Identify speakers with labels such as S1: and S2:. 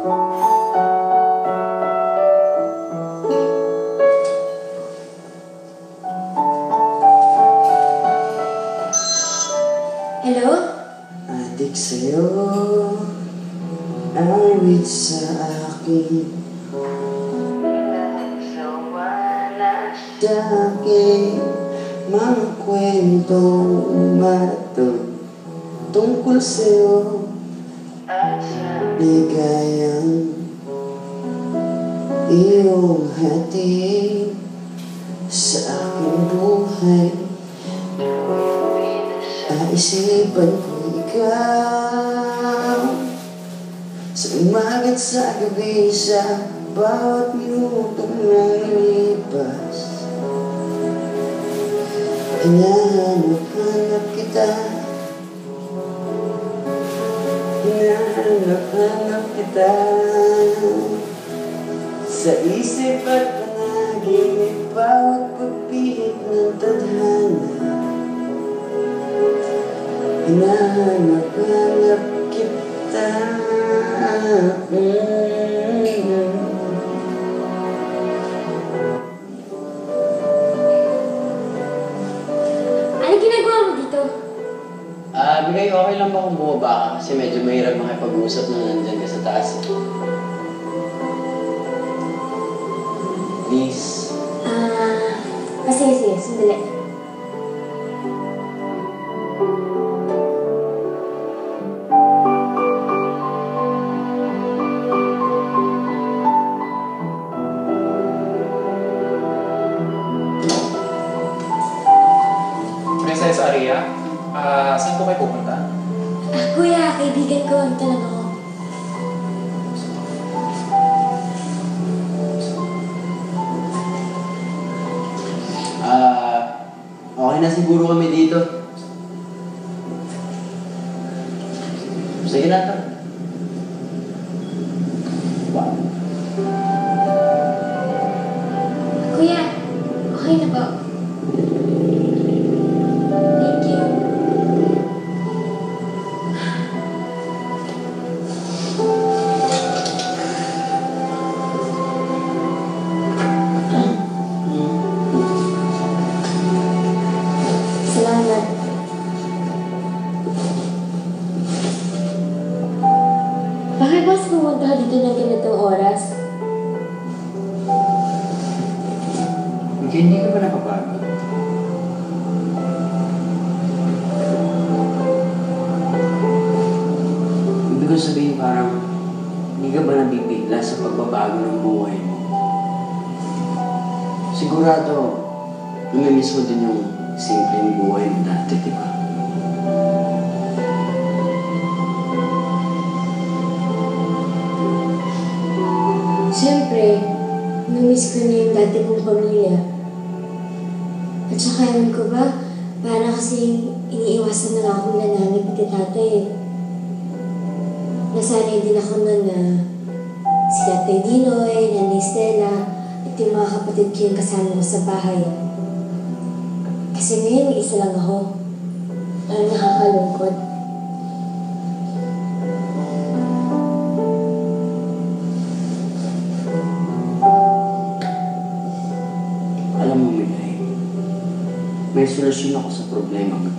S1: Hello?
S2: Adik sa'yo, awit sa akin. Dahil mga kwentong maratong tungkol sa'yo, ligayang iyong hatid sa aking buhay. Naisipan ko ikaw sa umaga't sa gabi, sa bawat minutong nangilipas. Hinahanap-hanap kita, hinahanap-hanap kita sa isip at panaginip, bawat pagpihit ng tadhana. Hinahanap-hanap kita.
S1: Ano ginagawa mo dito?
S2: Bigay, okay lang ba kung bumaba ka? Kasi medyo mahirap makipag-usap na nandyan ka sa taas. Please.
S1: Sige, sandali.
S3: Princess Aria, saan po kayo pupunta?
S1: Kuya, kaibigan ko. Ito lang ako.
S2: Okay na siguro kami dito. Sige na ito. Wow.
S1: Kuya, okay na ba? Thank you. Salamat. Bakit mas pumunta ka dito ng ganitong oras?
S2: Hindi ka ba napapagod? Ibig ko sabihin parang hindi ka ba nabibigla sa pagbabago ng buhay mo? Sigurado, namimiss mo din yung simpleng buhay mo dati, di ba?
S1: Siyempre, namiss ko na yung dati kong pamilya. At saka ewan ko ba, para kasi iniiwasan na lang akong nanamit ni tatay. Nasanay din ako nun na si Tatay Dinoy, Nanay Stella, at yung mga kapatid ko yung kasama ko sa bahay. Kasi ngayon, isa lang ako. Parang nakakalungkot.
S2: Alam mo, Milay, may solusyon ako sa problema mo.